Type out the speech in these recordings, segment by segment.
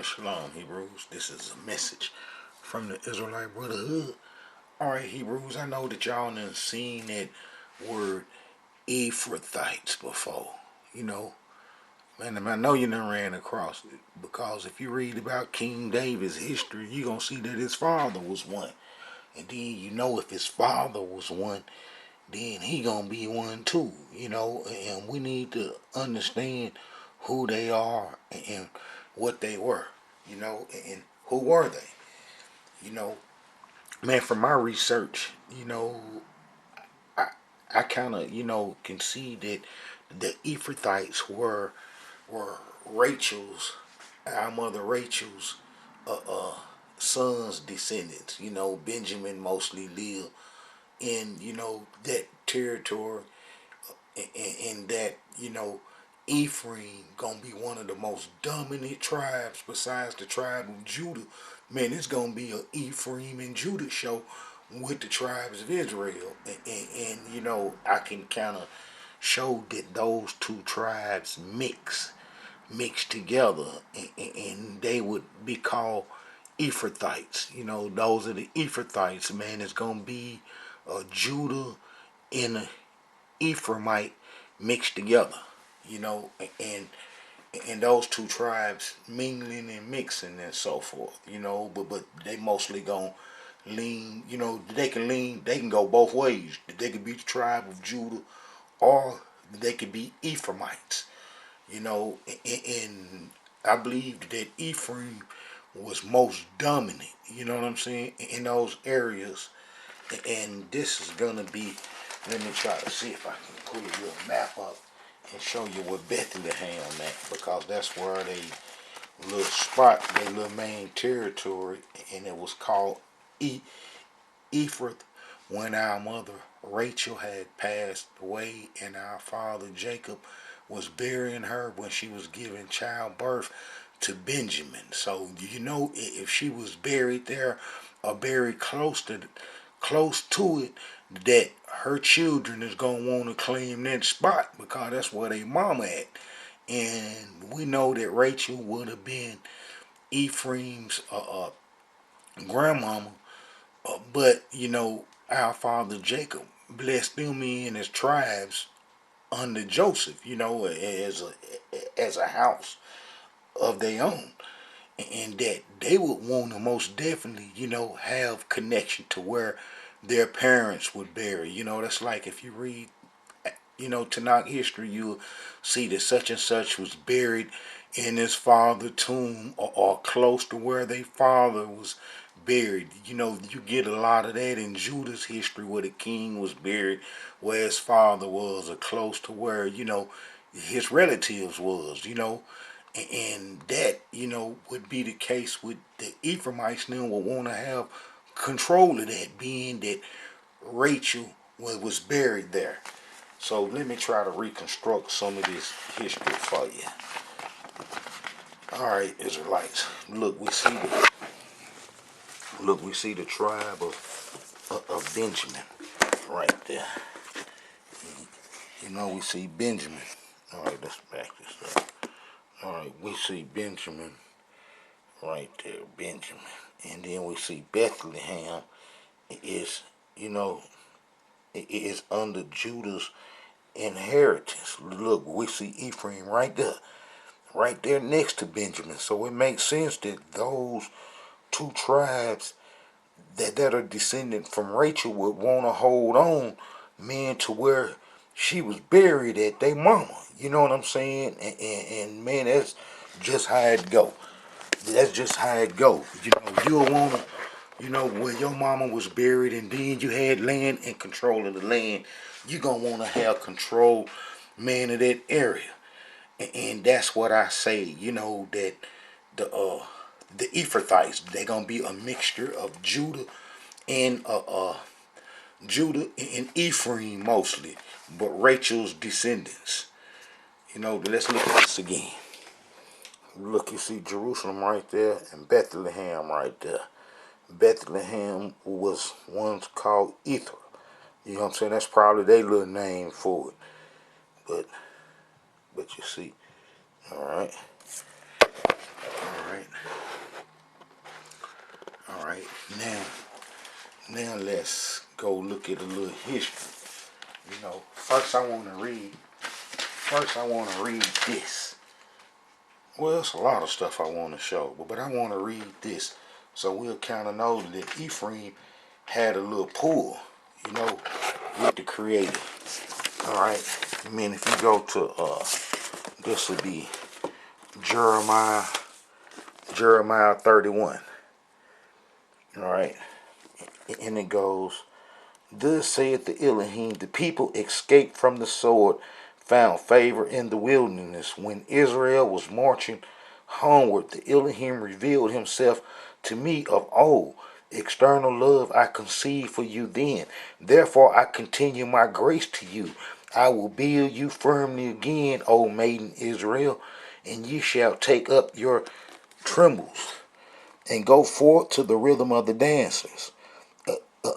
Alright, Shalom, Hebrews. This is a message from the Israelite Brotherhood. Alright, Hebrews, I know that y'all done seen that word Ephrathites before. You know, man, I know you done ran across it. Because if you read about King David's history, you're going to see that his father was one. And then you know if his father was one, then he going to be one too. You know, and we need to understand who they are and what they were, you know, and who were they, you know. Man, from my research, you know, I kind of, you know, can see that the Ephrathites were Rachel's, our mother Rachel's sons' descendants. You know, Benjamin mostly lived in, you know, that territory, and that, you know, Ephraim gonna be one of the most dominant tribes besides the tribe of Judah. Man, it's gonna be a Ephraim and Judah show with the tribes of Israel, and you know, I can kind of show that those two tribes mixed together, and they would be called Ephrathites. You know, those are the Ephrathites. Man, it's gonna be Judah and a Ephraimite mixed together, you know, and those two tribes mingling and mixing and so forth, you know, but they mostly gonna lean, you know, they can go both ways. They could be the tribe of Judah, or they could be Ephraimites, you know, and I believe that Ephraim was most dominant, you know what I'm saying, in those areas. And this is gonna be, let me try to see if I can pull a little map up and show you where Beth-lehem at, because that's where they little spot, their little main territory, and it was called Ephrath when our mother Rachel had passed away, and our father Jacob was burying her when she was giving childbirth to Benjamin. So you know, if she was buried there or buried close to it, that her children is going to want to claim that spot, because that's where they mama at. And we know that Rachel would have been Ephraim's grandmama, but you know, our father Jacob blessed them in his tribes under Joseph, you know, as a house of their own, and that they would want to most definitely, you know, have connection to where their parents would bury. You know, that's like if you read, you know, Tanakh history, you'll see that such and such was buried in his father's tomb, or close to where their father was buried. You know, you get a lot of that in Judah's history, where the king was buried, where his father was, or close to where, you know, his relatives was, you know. And that, you know, would be the case with the Ephraimites. Now would want to have control of that, being that Rachel was buried there. So let me try to reconstruct some of this history for you. Alright, Israelites, look, we see the tribe of Benjamin right there. You know, we see Benjamin. Alright, let's back this up. Alright, we see Benjamin right there, Benjamin. And then we see Beth-lehem is, you know, it is under Judah's inheritance. Look, we see Ephraim right there next to Benjamin. So it makes sense that those two tribes that are descended from Rachel would want to hold on, man, to where she was buried at their mama. You know what I'm saying? And man, that's just how it go. That's just how it go. You know, you'll want to, you know, where your mama was buried, and then you had land and control of the land, you're going to want to have control, man, of that area. And that's what I say, you know, that the Ephrathites, they're going to be a mixture of Judah and Ephraim mostly, but Rachel's descendants. You know, let's look at this again. Look, you see Jerusalem right there and Beth-lehem right there. Beth-lehem was once called Ether. You know what I'm saying? That's probably their little name for it. But you see, alright. right, now let's go look at a little history. First I want to read this. Well, it's a lot of stuff I want to show, but I want to read this so we'll kind of know that Ephraim had a little pull, with the Creator. All right. I mean, if you go to this would be Jeremiah 31. All right, and it goes, "Thus saith the Elohim, the people escaped from the sword, found favor in the wilderness. When Israel was marching homeward, the Elohim revealed himself to me of old. External love I conceived for you then. Therefore I continue my grace to you. I will build you firmly again, O maiden Israel, and ye shall take up your trembles, and go forth to the rhythm of the dancers.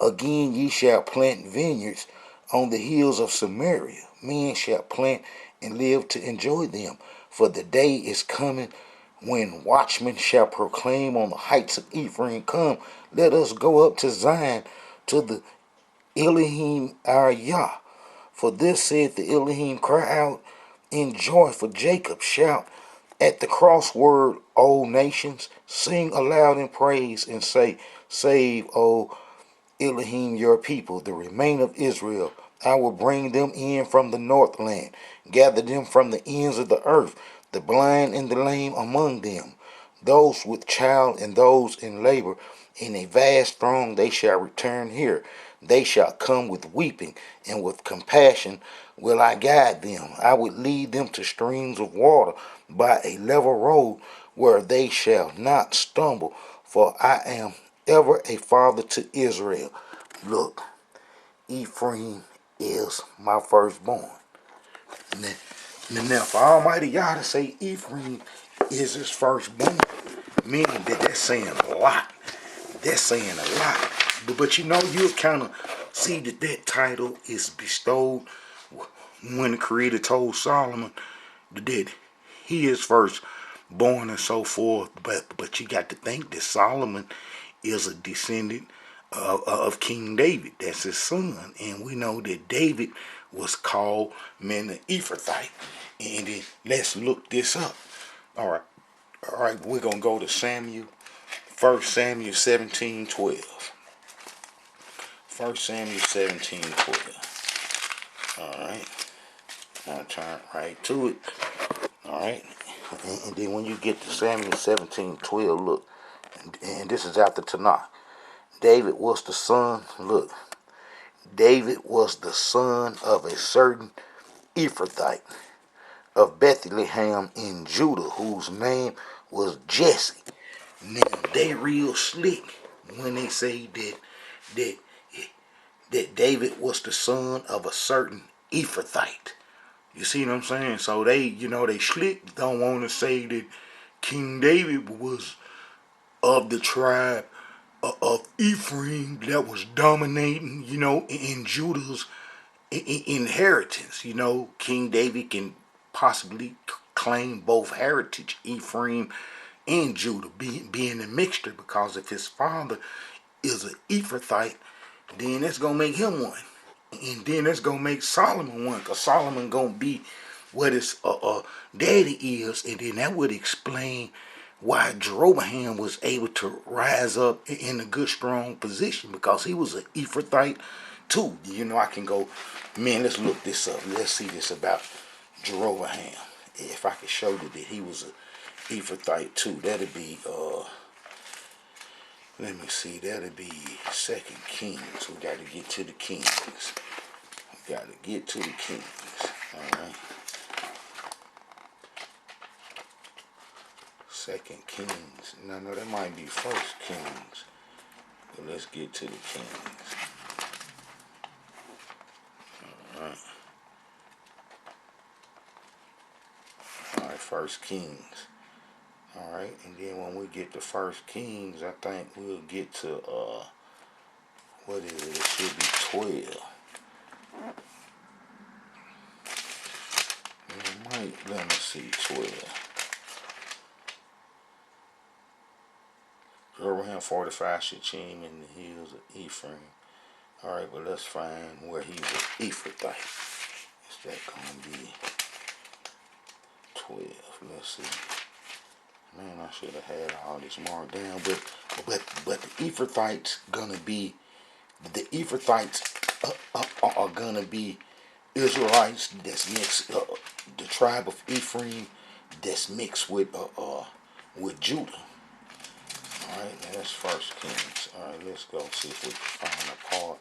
Again ye shall plant vineyards on the hills of Samaria. Men shall plant and live to enjoy them. For the day is coming when watchmen shall proclaim on the heights of Ephraim, Come, let us go up to Zion, to the Elohim our Yah. For this saith the Elohim, cry out in joy for Jacob. Shout at the crossword, O nations. Sing aloud in praise and say, Save, O Elohim, your people, the remain of Israel. I will bring them in from the northland, gather them from the ends of the earth, the blind and the lame among them, those with child and those in labor. In a vast throng they shall return here. They shall come with weeping, and with compassion will I guide them. I would lead them to streams of water by a level road where they shall not stumble, for I am ever a father to Israel. Look, Ephraim is my firstborn. Now for Almighty Yah to say Ephraim is his firstborn, meaning that's saying a lot. That's saying a lot. But you'll kind of see that title is bestowed when the Creator told Solomon that he is first born and so forth. But you got to think that Solomon is a descendant of King David. That's his son. And we know that David was called men.Micah Ephrathite. And then let's look this up. All right, we're going to go to Samuel. 1 Samuel 17:12. 1 Samuel 17:12. Alright. I'll turn right to it. Alright. And then when you get to Samuel 17:12, look. And this is after Tanakh. David was the son. Look. David was the son of a certain Ephrathite of Beth-lehem in Judah, whose name was Jesse. Now they real slick when they say that David was the son of a certain Ephrathite. You see what I'm saying? So they slick don't want to say that King David was of the tribe of Ephraim that was dominating, in Judah's inheritance. King David can possibly claim both heritage, Ephraim and Judah, being a mixture, because if his father is an Ephrathite, then that's going to make him one. And then that's going to make Solomon one, because Solomon going to be what his daddy is. And then that would explain why Jeroboam was able to rise up in a good, strong position, because he was an Ephrathite too. I can go, man, let's look this up. Let's see this about Jeroboam. If I could show you that he was a Ephrathite too, that'd be let me see, that'd be 2 Kings. We got to get to the kings. Alright. 2 Kings. No, that might be 1 Kings. But let's get to the kings. Alright. Alright, 1 Kings. Alright, and then when we get to 1 Kings, I think we'll get to, what is it? It should be 12. Let me see, 12. Abraham fortified Shechem in the hills of Ephraim. Alright, but let's find where he was Ephrathite. Is that going to be 12? Let's see. Man, I should have had all this marked down. But the Ephrathites gonna be, the Ephrathites are gonna be Israelites that's mixed, the tribe of Ephraim that's mixed with Judah. All right, that's First Kings. All right, let's go see if we can find a part.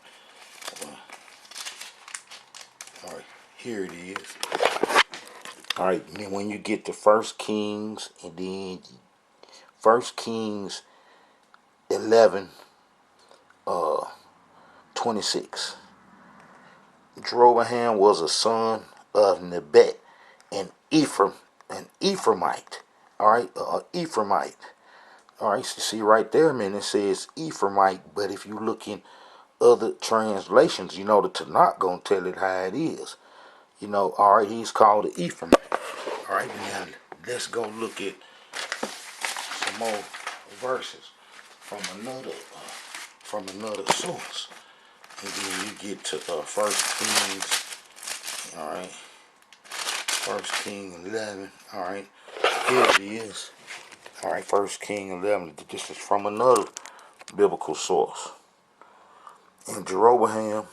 All right, here it is. All right, and then when you get to First Kings, and then First Kings 11, 26. Jeroboam was a son of Nebat, an Ephraimite. All right, Ephraimite. All right, so see right there, man, it says Ephraimite, but if you look in other translations, the Tanakh gonna tell it how it is. All right, he's called an Ephraimite. All right, now let's go look at some more verses from another source, and then you get to First Kings. All right, First King 11. All right, here it is. All right, First King 11. This is from another biblical source. And Jeroboam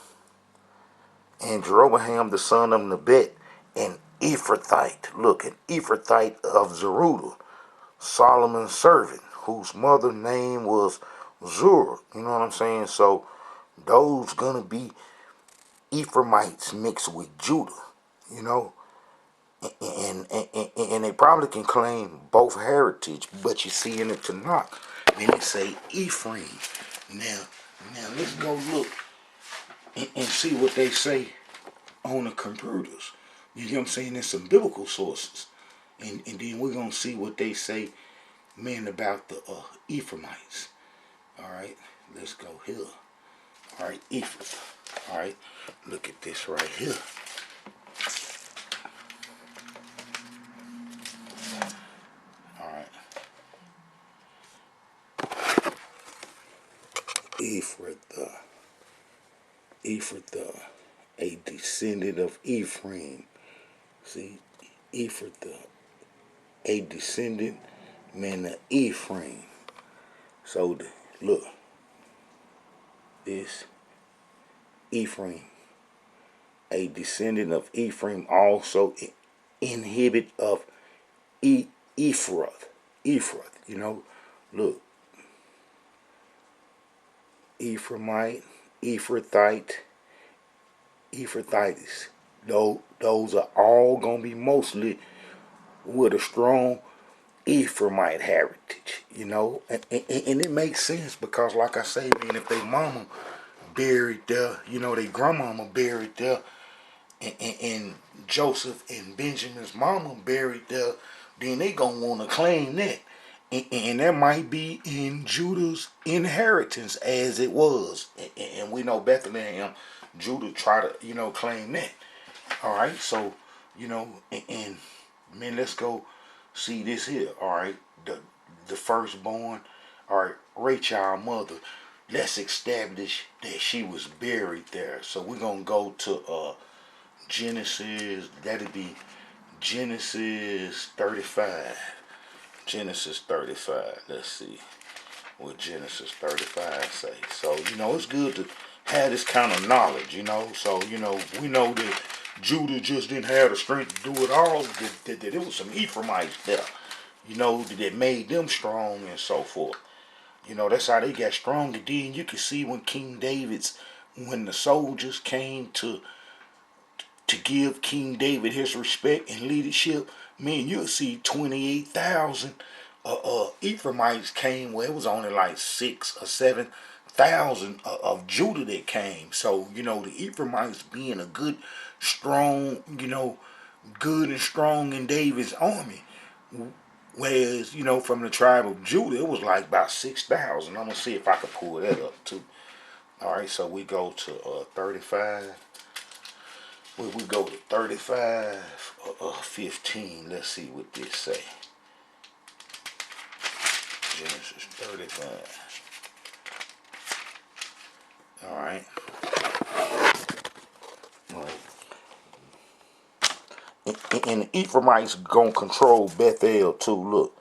the son of Nebat, an Ephrathite. Look, an Ephrathite of Zerudah, Solomon's servant, whose mother name was Zur. You know what I'm saying? So those gonna be Ephraimites mixed with Judah. And they probably can claim both heritage, but you see in the Tanakh, then it say Ephraim. Now let's go look and see what they say on the computers. You know what I'm saying? There's some biblical sources. And then we're going to see what they say, man, about the Ephraimites. All right, let's go here. All right, Ephrathah. All right, look at this right here. All right. Ephrathah, a descendant of Ephraim. See, Ephrathah, a descendant, man, of Ephraim. So, look, this Ephraim, a descendant of Ephraim, also inhabit of Ephrath. Look, Ephraimite, Ephrathite, Ephrathites. Those are all gonna be mostly with a strong Ephraimite heritage, and it makes sense because, like I say, man, if they mama buried there, they grandmama buried there, and Joseph and Benjamin's mama buried there, then they gonna want to claim that. And that might be in Judah's inheritance as it was. And we know Beth-lehem, Judah try to, claim that. All right, so, and man, let's go see this here. All right, the firstborn, all right, Rachel, mother. Let's establish that she was buried there. So we're going to go to Genesis. That'd be Genesis 35. Genesis 35. Let's see what Genesis 35 say. So, it's good to have this kind of knowledge, So, we know that Judah just didn't have the strength to do it all. That there was some Ephraimites there, that made them strong and so forth. That's how they got strong. And then you can see when when the soldiers came to give King David his respect and leadership, man, you'll see 28,000 Ephraimites came. Well, it was only like 6,000 or 7,000 of Judah that came. So, the Ephraimites being a good, strong, good and strong in David's army. Whereas, from the tribe of Judah, it was like about 6,000. I'm going to see if I can pull that up too. All right, so we go to 35. We go to 35, 15. Let's see what this say. Genesis 35. Alright. And the Ephraimites gonna control Bethel too. Look,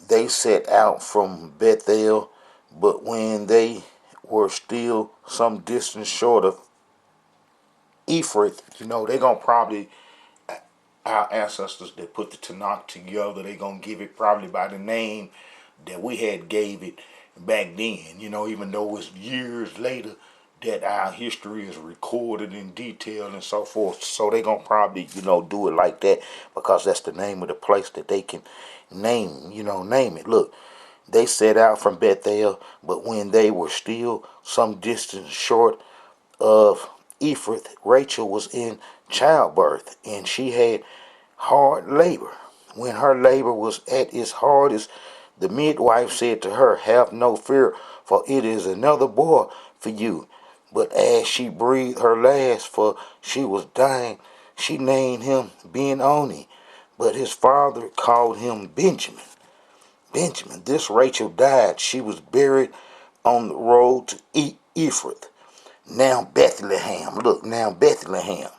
they set out from Bethel, but when they were still some distance short of Ephrath, they gonna probably, our ancestors that put the Tanakh together, they gonna give it probably by the name that we had gave it back then. Even though it's years later that our history is recorded in detail and so forth. So they gonna probably, do it like that because that's the name of the place that they can name it. Look, they set out from Bethel, but when they were still some distance short of Ephrath, Rachel was in childbirth, and she had hard labor. When her labor was at its hardest, the midwife said to her, "Have no fear, for it is another boy for you." But as she breathed her last, for she was dying, she named him Ben-Oni. But his father called him Benjamin. Benjamin. This Rachel died. She was buried on the road to Ephrath. Now Beth-lehem. Look, now Beth-lehem.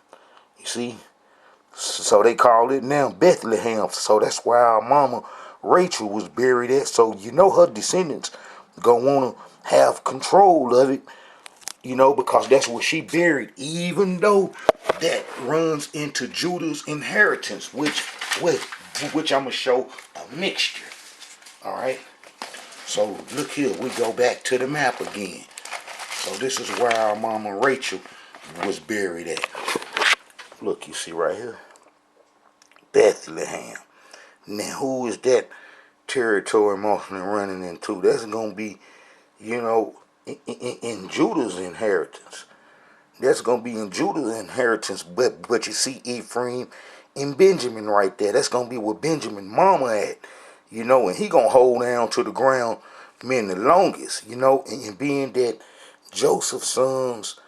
You see? So they call it now Beth-lehem. So that's why our mama Rachel was buried at. So her descendants gonna wanna have control of it, because that's where she buried. Even though that runs into Judah's inheritance, which I'm gonna show a mixture. All right. So look here, we go back to the map again. So this is where our mama Rachel was buried at. Look, you see right here, Beth-lehem. Now, who is that territory mostly running into? That's going to be, in Judah's inheritance. That's going to be in Judah's inheritance. But you see Ephraim and Benjamin right there. That's going to be where Benjamin mama at. And he going to hold down to the ground, the longest, and being that Joseph's sons,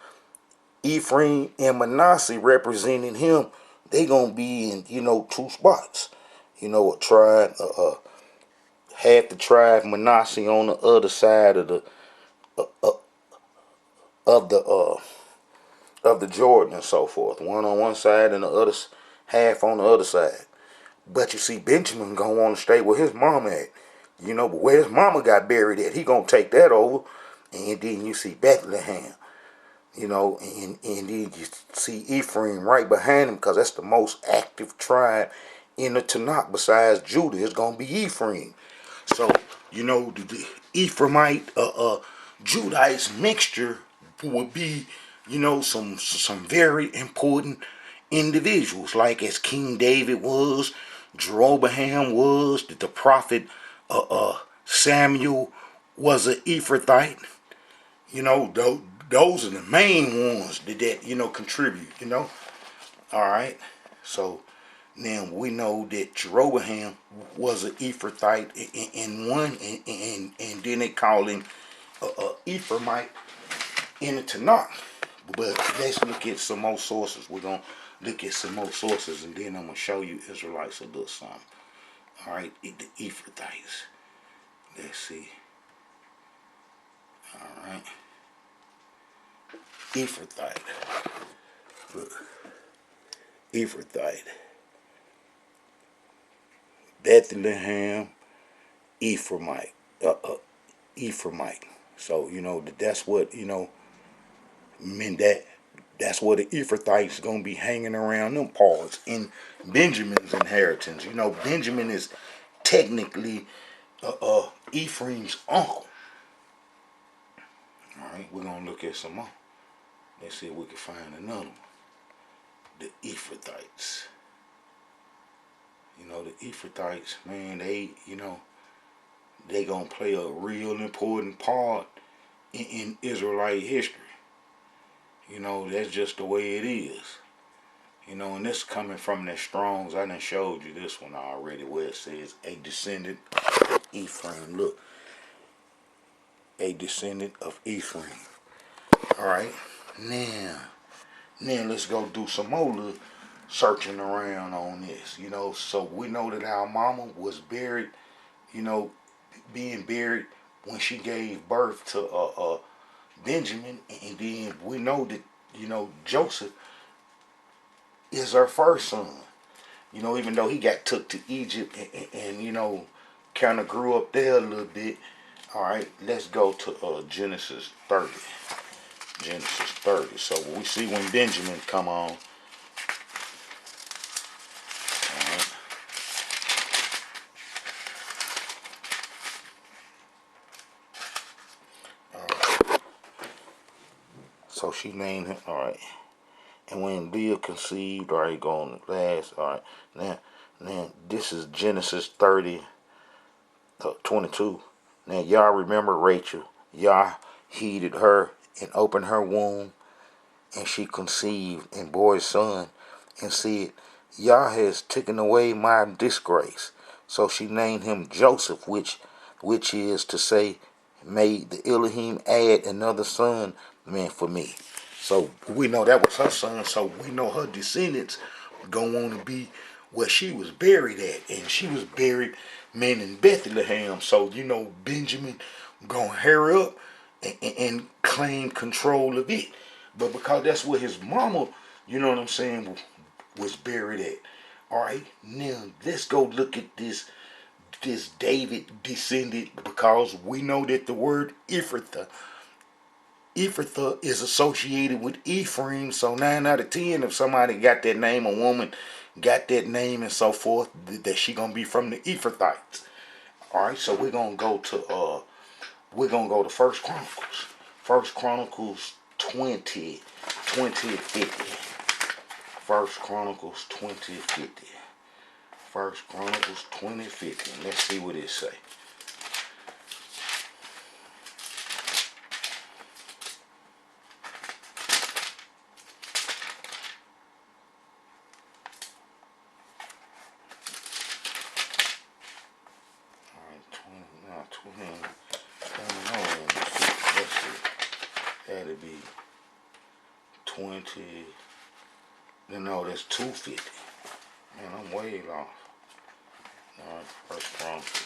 Ephraim and Manasseh representing him, they gonna be in, two spots. A tribe, half the tribe Manasseh on the other side of the of the of the Jordan and so forth. One on one side and the other half on the other side. But you see, Benjamin gonna want to stay where his mama at. But where his mama got buried at, he gonna take that over. And then you see Beth-lehem. And then you see Ephraim right behind him because that's the most active tribe in the Tanakh besides Judah. It's going to be Ephraim. So, the Ephraimite, Judites mixture would be, some very important individuals, like as King David was, Jeroboam was, the prophet Samuel was an Ephrathite. Those are the main ones that contribute. All right. So now we know that Jeroboam was an Ephrathite in one, and then they call him Ephraimite in the Tanakh. But let's look at some more sources. We're gonna look at some more sources, and then I'm gonna show you Israelites a little something. All right, the Ephrathites. Let's see. All right. Ephrathite. Look. Ephrathite. Beth-lehem Ephraimite. Ephraimite. So, that's what, mean that's where the Ephrathites gonna be hanging around them parts in Benjamin's inheritance. Benjamin is technically Ephraim's uncle. Alright, we're gonna look at some more. Let's see if we can find another one. The Ephrathites. The Ephrathites, man, they gonna play a real important part in Israelite history. That's just the way it is. And this coming from the Strongs. I done showed you this one already where it says a descendant of Ephraim. Look, a descendant of Ephraim. Alright, now let's go do some more little searching around on this. So we know that our mama was buried, being buried when she gave birth to Benjamin, and then we know that Joseph is her first son. Even though he got took to Egypt and kind of grew up there a little bit. All right, let's go to Genesis 30. Genesis 30. So we see when Benjamin come on. All right. All right. So she named him. All right. And when Leah conceived, all right, go on the last. All right. Now this is Genesis 30, 22. Now y'all remember Rachel. Yah heeded her and opened her womb, and she conceived and bore a son, and said, Yah has taken away my disgrace. So she named him Joseph, which is to say, may the Elohim add another son, man, for me. So we know that was her son, so we know her descendants go on to be where she was buried at. And she was buried, man, in Beth-lehem. So, Benjamin gonna hurry up and claim control of it. But because that's where his mama, was buried at. Alright, now let's go look at this David descendant, because we know that the word Ephrathah is associated with Ephraim. So 9 out of 10, if somebody got that name, a woman got that name and so forth, that she gonna be from the Ephrathites. Alright, so we're gonna go to First Chronicles. First Chronicles 20, 50. First Chronicles 20:50. First Chronicles 20:50. Let's see what it say. That'd be 20. No, that's 250. Man, I'm way off. Alright, First Chronicles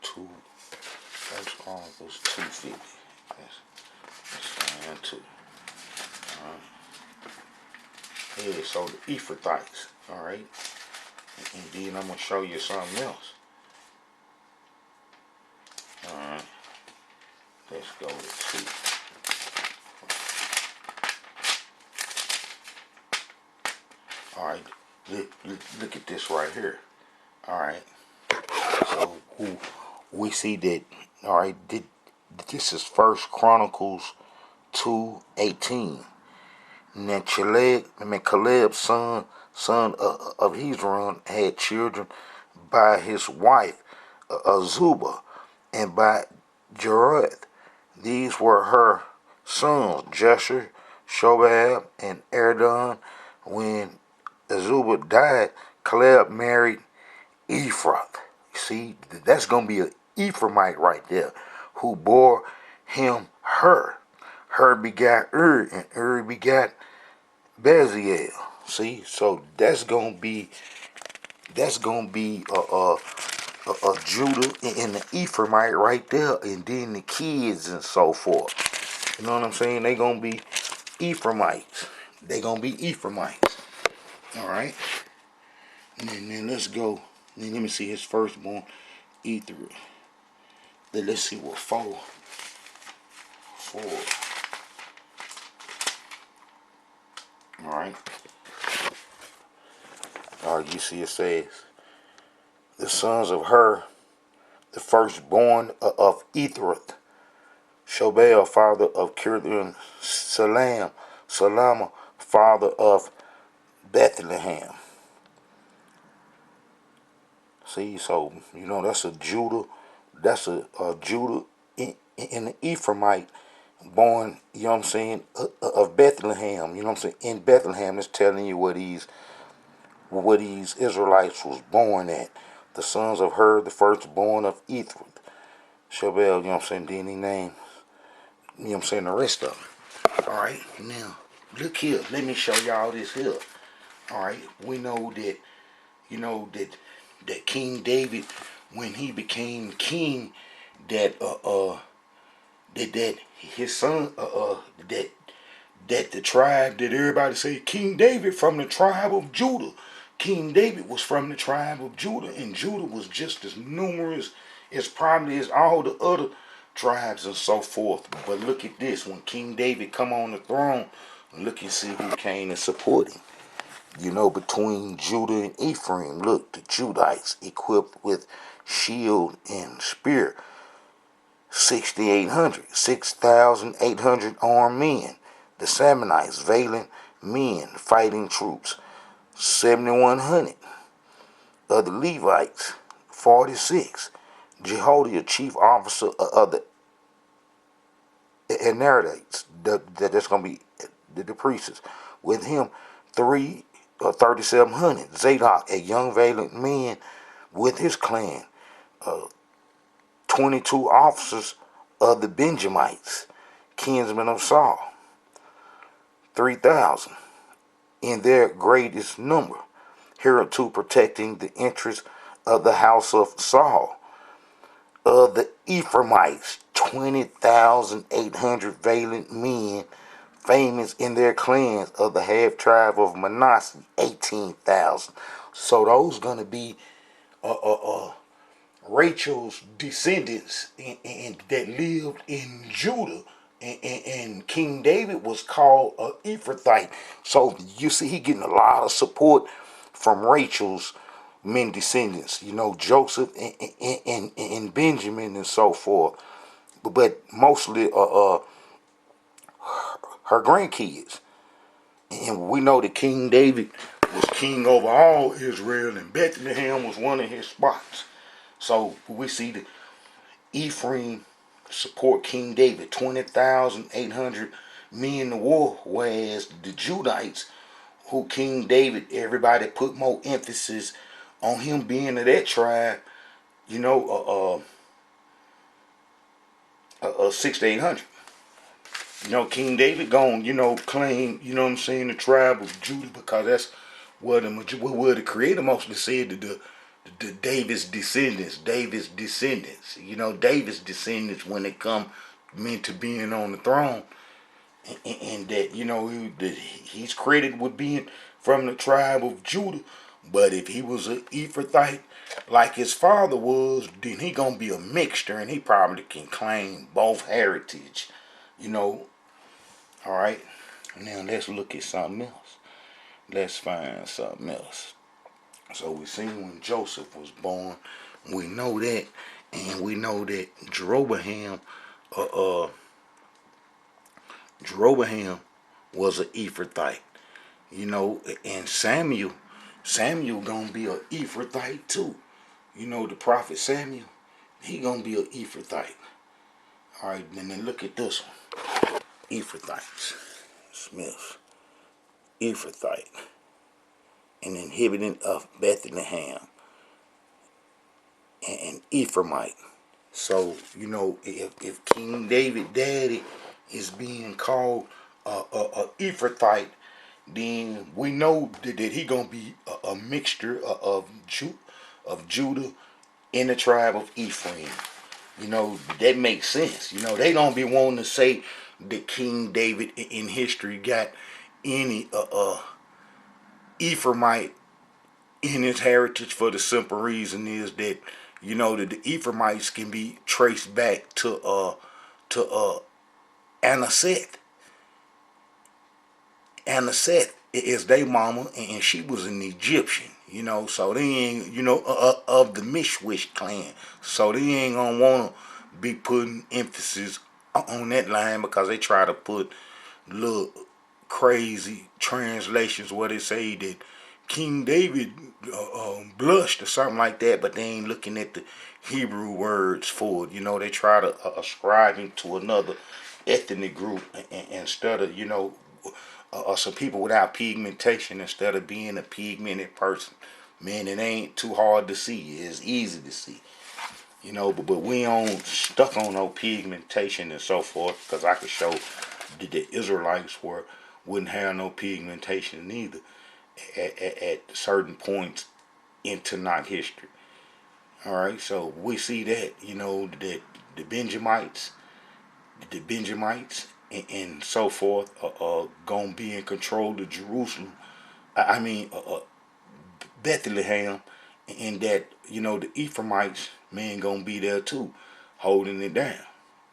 2. First Chronicles 250. That's fine too. Alright. Yeah, so the Ephrathites. Alright. And then I'm gonna show you something else. Alright. Let's go to 2. Alright, look at this right here. Alright, so we see that, alright, this is First Chronicles 2:18. Now Caleb's son of Hezron had children by his wife Azubah and by Jeroth. These were her sons, Jeshur, Shobab, and Erdon. When Azubah died, Caleb married Ephrath. See, that's going to be an Ephraimite right there, who bore him her. Her begat and begat Bezalel. See, so that's going to be Judah and the Ephraimite right there, and then the kids and so forth. You know what I'm saying? They going to be Ephraimites. All right. And then let's go. Then let me see his firstborn, Ether. Then let's see what 4. All right. All right. You see it says, the sons of Her, the firstborn of Ephrath, Shobel, father of Kirdan, Salama, father of Beth-lehem. See, so that's a Judah. That's a Judah in the Ephraimite, born. You know what I'm saying, of Beth-lehem. You know what I'm saying. In Bethlehem, it's telling you where these Israelites was born at. The sons of Her, the firstborn of Ephrath, Shobel. You know what I'm saying. Then he named. You know what I'm saying, the rest of them. All right. Now look here. Let me show y'all this here. All right. We know that you know, that King David, when he became king, that that his son that the tribe that everybody say King David from the tribe of Judah. King David was from the tribe of Judah, and Judah was just as numerous as probably as all the other tribes and so forth. But look at this: when King David come on the throne, look and see who came to support him. You know, between Judah and Ephraim, look, the Judites equipped with shield and spear, 6,800 armed men. The Samnites, valiant men, fighting troops, 7,100. Of the Levites, 46. Jehoiada, chief officer of the Ephrathites, that's going to be the priests. With him, 3,700. Zadok, a young valiant man with his clan, 22 officers of the Benjamites, kinsmen of Saul, 3,000 in their greatest number, hereunto protecting the interests of the house of Saul. Of the Ephraimites, 20,800 valiant men, famous in their clans. Of the half tribe of Manasseh, 18,000. So those gonna be Rachel's descendants and that lived in Judah. And King David was called an Ephrathite. So you see he getting a lot of support from Rachel's men descendants, you know, Joseph and Benjamin and so forth. But mostly her grandkids. And we know that King David was king over all Israel, and Beth-lehem was one of his spots. So we see that Ephraim support King David, 20,800 men in war, whereas the Judites, who King David, everybody put more emphasis on him being of that tribe, you know, 6,800. You know, King David gone, you know, claim, you know what I'm saying, the tribe of Judah, because that's where the Creator mostly said that the David's descendants, you know, David's descendants when it come meant to being on the throne, and that, you know, he's credited with being from the tribe of Judah. But if he was an Ephrathite like his father was, then he gonna be a mixture, and he probably can claim both heritage, you know. All right, now let's look at something else. Let's find something else. So we see when Joseph was born, we know that, and we know that Jeroboam was an Ephrathite, you know, and Samuel gonna be an Ephrathite too. You know, the prophet Samuel, he gonna be an Ephrathite. All right, and then look at this one. Ephrathites, Smith, Ephrathite, an inhabitant of Beth-lehem, and Ephraimite. So, you know, if King David daddy is being called a Ephrathite, then we know that he gonna be a mixture of Judah in the tribe of Ephraim. You know, that makes sense. You know, they don't be wanting to say that King David in history got any Ephraimite in his heritage, for the simple reason is that, you know, that the Ephraimites can be traced back to Asenath. Asenath is their mama, and she was an Egyptian. You know, so they ain't, you know, of the Mishwish clan. So they ain't gonna wanna be putting emphasis on that line, because they try to put little crazy translations where they say that King David blushed or something like that, but they ain't looking at the Hebrew words for it. You know, they try to ascribe him to another ethnic group instead of, you know, some people without pigmentation instead of being a pigmented person. Man, it ain't too hard to see. It's easy to see. You know, but we ain't stuck on no pigmentation and so forth, because I could show that the Israelites wouldn't have no pigmentation neither at certain points in Tanakh history. All right, so we see that, that the Benjamites and so forth are gonna be in control of Jerusalem. I mean, Beth-lehem, and that the Ephraimites, man, gonna be there too, holding it down.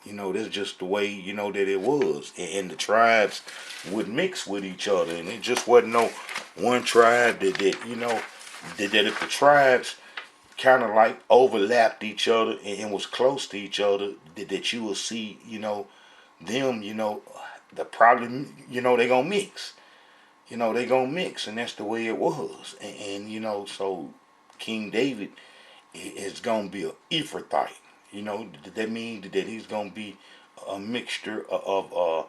That's just the way that it was, and the tribes would mix with each other, and it just wasn't no one tribe that if the tribes kind of like overlapped each other and was close to each other, that you will see, them, the problem, they gonna mix. They gonna mix, and that's the way it was. So King David is gonna be a Ephrathite. That means that he's gonna be a mixture of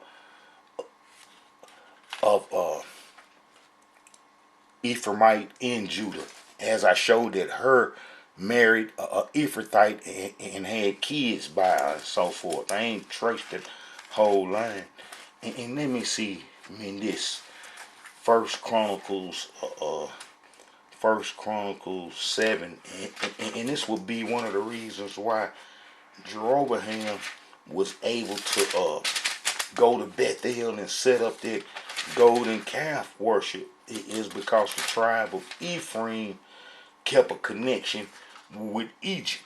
Ephraimite and Judah. As I showed that her married a Ephrathite and had kids by her and so forth. I ain't traced the whole line. And let me see, this First Chronicles 7, and this would be one of the reasons why Jeroboam was able to go to Bethel and set up that golden calf worship. It is because the tribe of Ephraim kept a connection with Egypt.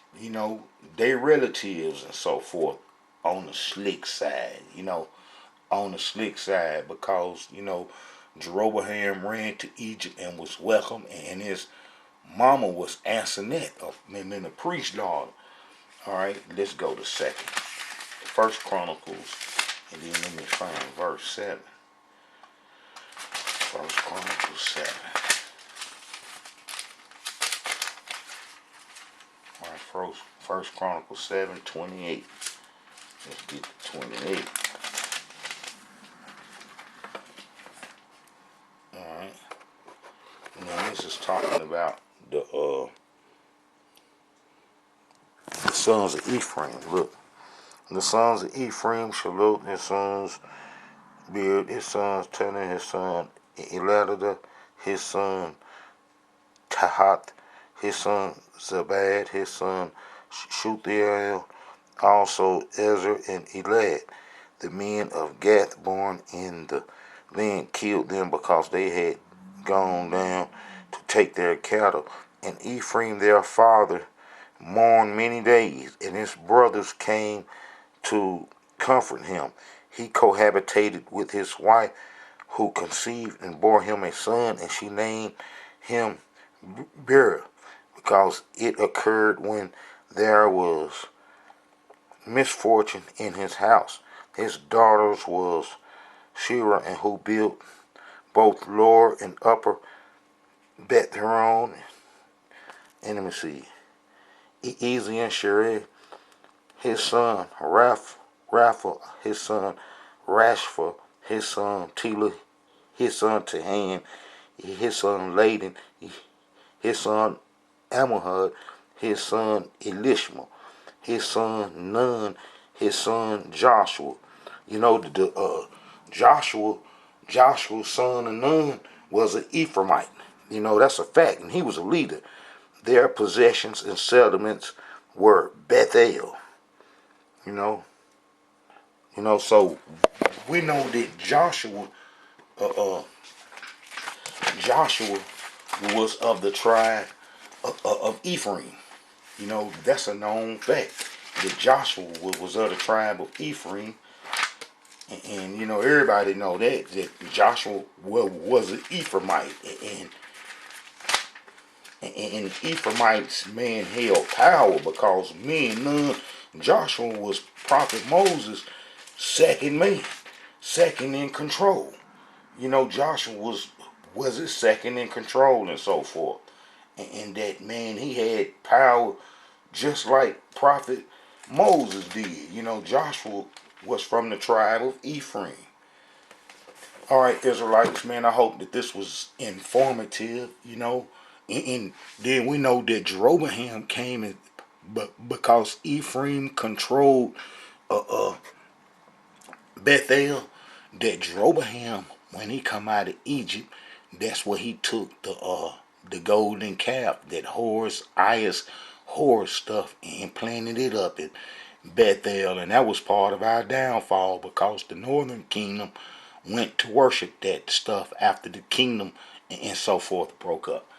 Their relatives and so forth on the slick side. Because Jeroboam ran to Egypt and was welcome, and his mama was Asenath, the priest's daughter. All right, let's go to First Chronicles, and then let me find verse 7. First Chronicles 7. All right, First Chronicles 7:28. Let's get to 28. All right. Now this is talking about the sons of Ephraim. Look, the sons of Ephraim, Shalot, his sons, Beard, his sons, Tanakh, his son, Eladah, his son, Tahath, his son, Zabad, his son, Shuthiel, also Ezra and Elad, the men of Gath born in the land, killed them because they had gone down to take their cattle. And Ephraim their father mourned many days, and his brothers came to comfort him. He cohabitated with his wife, who conceived and bore him a son, and she named him Bera, because it occurred when there was misfortune in his house. His daughters was Shira, and who built both lower and upper Beth-horon, and let me see, Easy and Shereh, his son Rapha, his son Rashpha, his son Tela, his son Tahan, his son Laden, his son Ammihud, his son Elishma, his son Nun, his son Joshua. Joshua's son of Nun was an Ephraimite. That's a fact, and he was a leader. Their possessions and settlements were Bethel. So we know that Joshua was of the tribe of Ephraim. That's a known fact, that Joshua was of the tribe of Ephraim. And everybody know that Joshua was an Ephraimite, and Ephraimites, man, held power because Nun, Joshua was Prophet Moses' second man, second in control. Joshua was his second in control and so forth, and that, man, he had power just like Prophet Moses did. Joshua was from the tribe of Ephraim. All right, Israelites, man, I hope that this was informative, and then we know that Jeroboam came in, because Ephraim controlled Bethel, that Jeroboam, when he come out of Egypt, that's where he took the golden calf that Horus stuff and planted it up in Bethel, and that was part of our downfall because the northern kingdom went to worship that stuff after the kingdom and so forth broke up.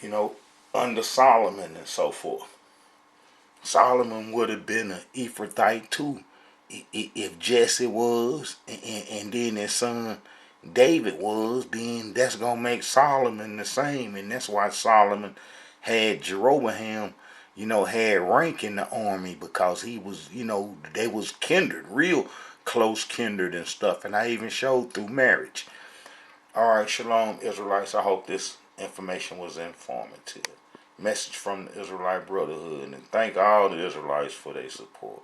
You know, under Solomon and so forth. Solomon would have been an Ephrathite too, if Jesse was, and then his son David was. Then that's gonna make Solomon the same, and that's why Solomon had Jeroboam, had rank in the army because he was, they was kindred, real close kindred and stuff. And I even showed through marriage. All right, shalom, Israelites. I hope this information was informative. Message from the Israelite Brotherhood, and thank all the Israelites for their support.